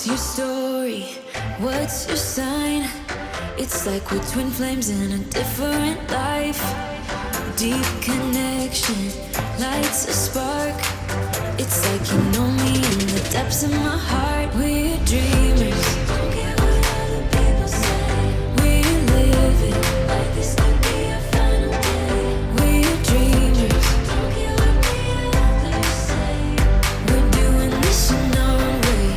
What's your story? What's your sign? It's like we're twin flames in a different life. Deep connection lights a spark. It's like you know me in the depths of my heart. We're dreamers. Don't care what other people say. We're living like this could be our final day. We're dreamers. Don't care what the others say. We're doing this in our way.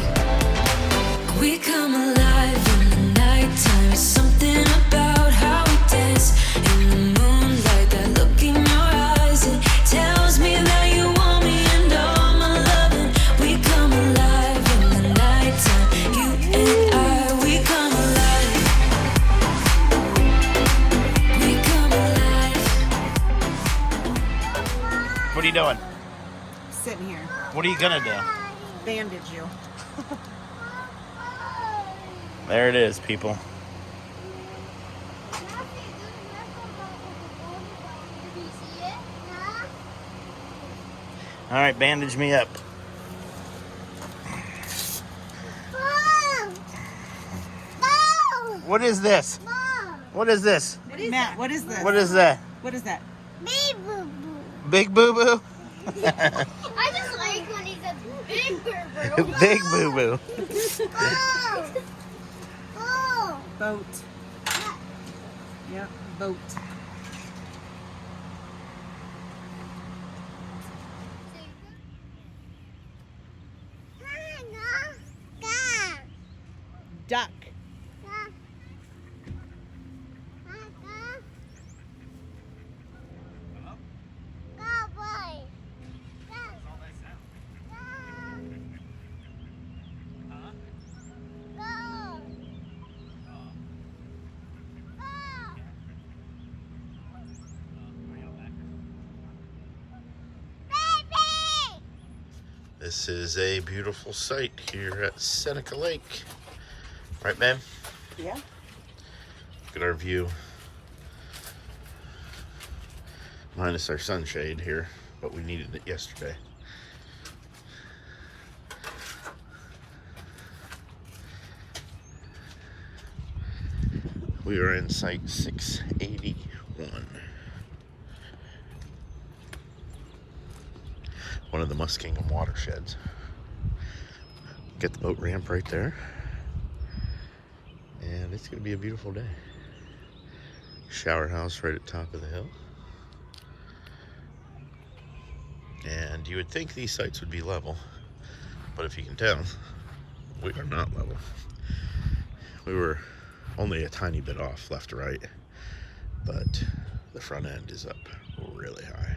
We come alive in the nighttime. It's something about how we dance in the moonlight. That look in your eyes, it tells me that you want me and all my loving. We come alive in the nighttime. You and I, we come alive. We come alive. What are you doing? Sitting here. What are you gonna do? Bandage you. There it is, people. All right, bandage me up. What is this? What is this? Matt, what is this? What is that? What is that? Big boo boo. Big boo boo? I just like when he says big boo boo. Big boo boo. Oh. Oh. Boat. Yep, boat. Duck. This is a beautiful site here at Seneca Lake. Right, man? Yeah. Look at our view. Minus our sunshade here, but we needed it yesterday. We are in site 681. One of the Muskingum Watersheds. Get the boat ramp right there. And it's gonna be a beautiful day. Shower house right at the top of the hill. And you would think these sites would be level, but if you can tell, we are not level. We were only a tiny bit off left to right, but the front end is up really high.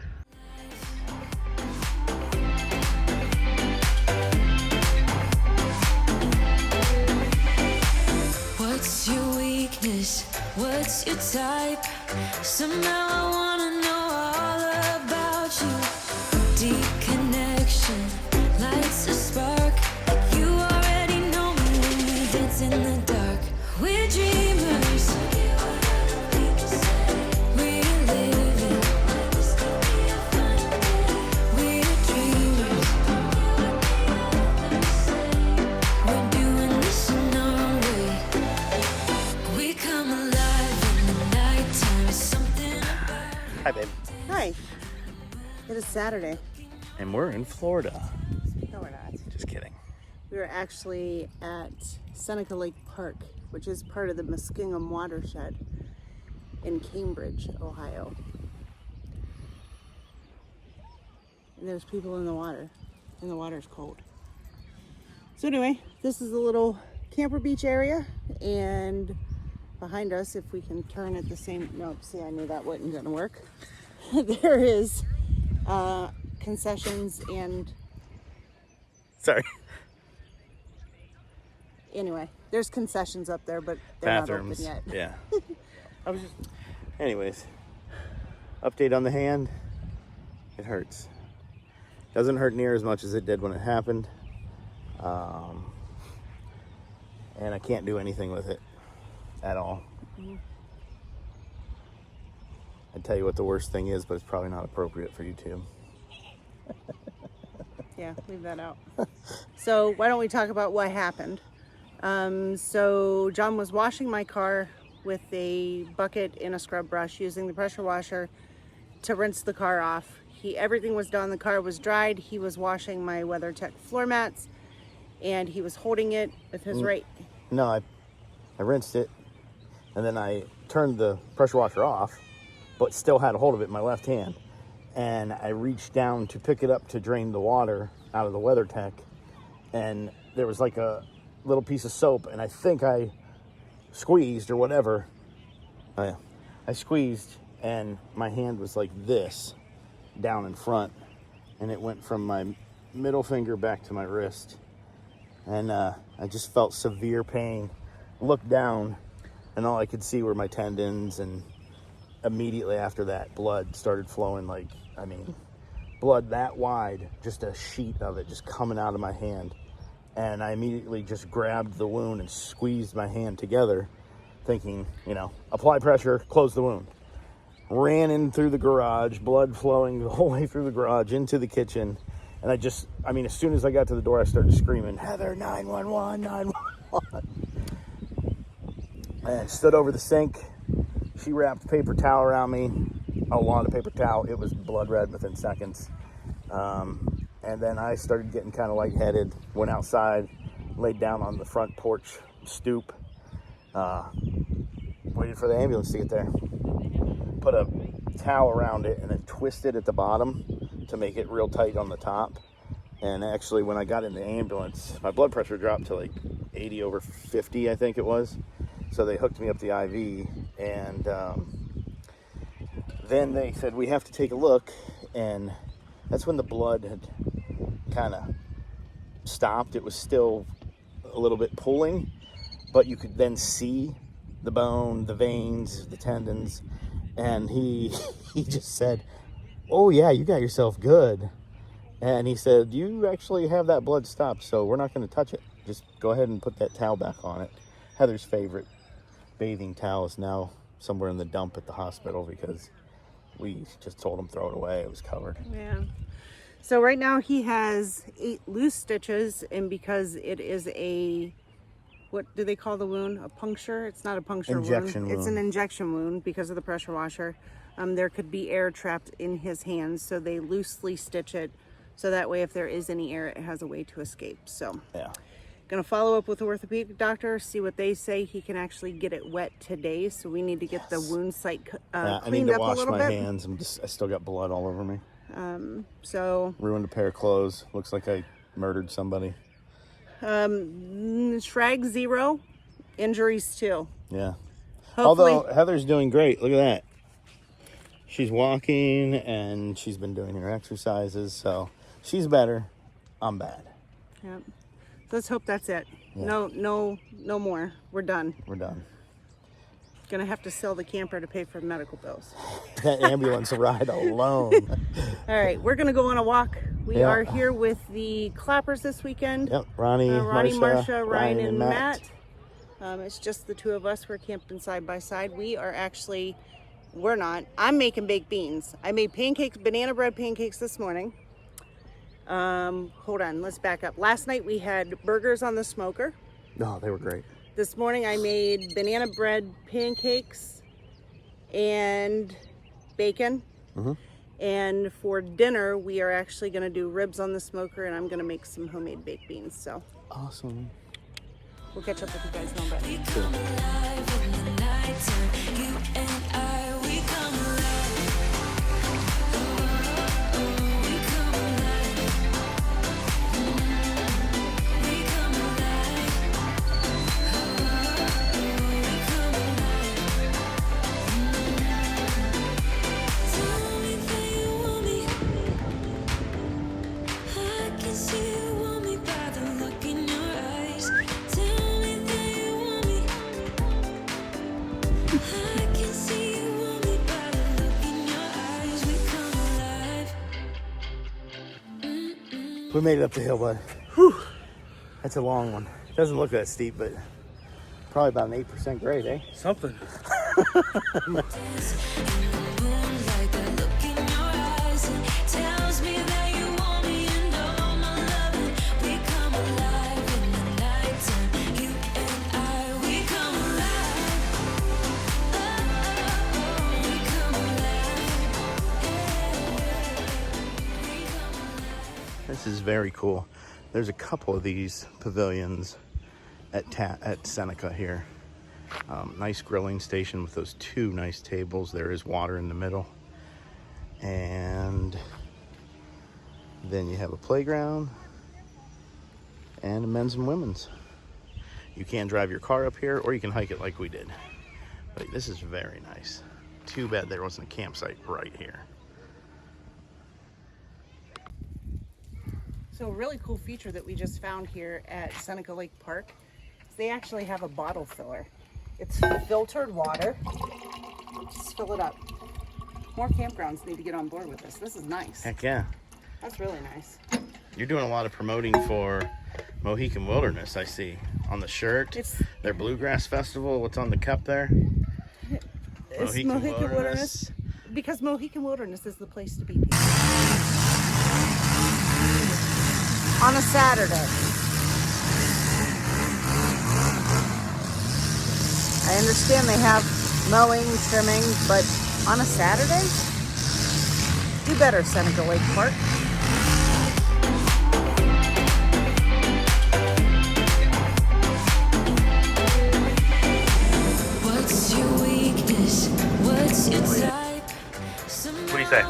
What's your weakness? What's your type? Somehow I wanna know all about you. Deep connection lights a spark. You already know me when we dance in the dark. We're dreamers. We're living. We're dreamers. We're doing this in our way. We come alive in the nighttime. It's something about. Hi, babe. Hi. It is Saturday. And we're in Florida. No, we're not. Just kidding. We are actually at Seneca Lake Park, which is part of the Muskingum Watershed in Cambridge, Ohio. And there's people in the water, and the water's cold. So anyway, this is a little camper beach area, and behind us, if we can turn at the same, nope, see, I knew that wasn't gonna work. There is concessions and Sorry. anyway, there's concessions up there, but they're Bathrooms. not open yet. Yeah. I was just. Anyways, update on the hand. It hurts. Doesn't hurt near as much as it did when it happened. And I can't do anything with it at all. Mm-hmm. I'd tell you what the worst thing is, but it's probably not appropriate for YouTube. Yeah, leave that out. So why don't we talk about what happened? So John was washing my car with a bucket and a scrub brush using the pressure washer to rinse the car off. Everything was done, the car was dried. He was washing my WeatherTech floor mats, and he was holding it with his right. No, I rinsed it, and then I turned the pressure washer off, but still had a hold of it in my left hand. And I reached down to pick it up to drain the water out of the WeatherTech, and there was like a little piece of soap, and I think I squeezed or whatever. I squeezed, and my hand was like this down in front, and it went from my middle finger back to my wrist, and I just felt severe pain. Looked down, and all I could see were my tendons, and immediately after that, blood started flowing. Like, I mean, blood that wide, just a sheet of it just coming out of my hand. And I immediately just grabbed the wound and squeezed my hand together, thinking, you know, apply pressure, close the wound. Ran in through the garage, blood flowing the whole way through the garage into the kitchen. And as soon as I got to the door, I started screaming, Heather, 911, 911. And I stood over the sink. She wrapped paper towel around me, a lot of paper towel. It was blood red within seconds. And then I started getting kind of lightheaded, went outside, laid down on the front porch stoop, waited for the ambulance to get there. Put a towel around it and then twisted at the bottom to make it real tight on the top. And actually, when I got in the ambulance, my blood pressure dropped to like 80/50, I think it was. So they hooked me up the IV, and then they said, we have to take a look. And that's when the blood had kind of stopped. It was still a little bit pulling, but you could then see the bone, the veins, the tendons. And he just said, oh yeah, you got yourself good. And he said, you actually have that blood stopped, so we're not going to touch it. Just go ahead and put that towel back on it. Heather's favorite bathing towel is now somewhere in the dump at the hospital because we just told him throw it away. It was covered. Yeah. So right now he has 8 loose stitches, and because it is a, what do they call the wound? A puncture? It's not a puncture Injection wound. It's an injection wound because of the pressure washer. There could be air trapped in his hands, so they loosely stitch it. So that way, if there is any air, it has a way to escape. So Yeah. Gonna follow up with the orthopedic doctor, see what they say. He can actually get it wet today, so we need to get the wound site cleaned up a little bit. I need to wash my hands. I still got blood all over me. So ruined a pair of clothes. Looks like I murdered somebody. Schraggs 0, injuries 2. Yeah. Hopefully, Although Heather's doing great. Look at that. She's walking and she's been doing her exercises, so she's better. I'm bad. Yep. Let's hope that's it. Yeah. No more. We're done. We're done. Gonna have to sell the camper to pay for medical bills. That ambulance ride alone. All right, we're gonna go on a walk. We Yeah. are here with the Clappers this weekend. Yep, Ronnie, Marsha, Ryan, and and Matt. It's just the two of us. We're camping side by side. We're not. I'm making baked beans. I made pancakes, banana bread pancakes this morning. Hold on, let's back up. Last night we had burgers on the smoker. Oh, they were great. This morning I made banana bread pancakes and bacon. Mm-hmm. And for dinner, we are actually going to do ribs on the smoker, and I'm going to make some homemade baked beans. So Awesome. we'll catch up with you guys in a little We bit. come alive in the nighttime. You and I, we come alive. We come alive. We come alive. We come alive. Tell me that you want me. I can see you want me by the look in your eyes. Tell me that you want me. I can see you want me by the look in your eyes. We come alive. We made it up the hill, bud. Whew. That's a long one. Doesn't look that steep, but probably about an 8% grade, eh? Something. Moonlight, that look in your eyes, and tells me that you want me and all my loving. We come alive in the nighttime. You This is very cool. There's a couple of these pavilions at Seneca here. Nice grilling station with those 2 nice tables. There is water in the middle. And then you have a playground and a men's and women's. You can drive your car up here or you can hike it like we did. But this is very nice. Too bad there wasn't a campsite right here. So a really cool feature that we just found here at Seneca Lake Park is they actually have a bottle filler. It's filtered water. Just fill it up. More campgrounds need to get on board with this. This is nice. Heck yeah. That's really nice. You're doing a lot of promoting for Mohican Wilderness, I see. On the shirt, their Bluegrass Festival. What's on the cup there? It's Mohican Wilderness. Because Mohican Wilderness is the place to be. On a Saturday. I understand they have mowing, trimming, but on a Saturday? Do better, Seneca Lake Park. What's your weakness? What's your type? What do you say?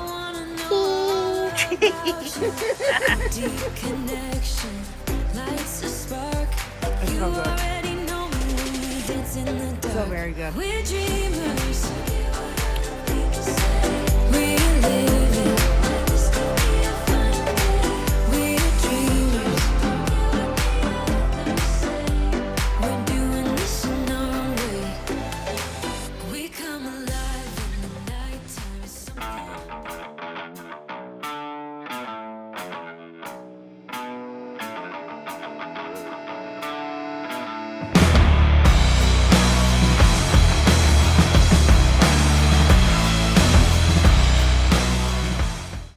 Deep connection lights a spark. It's You so good. already know me when we dance in the dark. So very good. We're dreamers.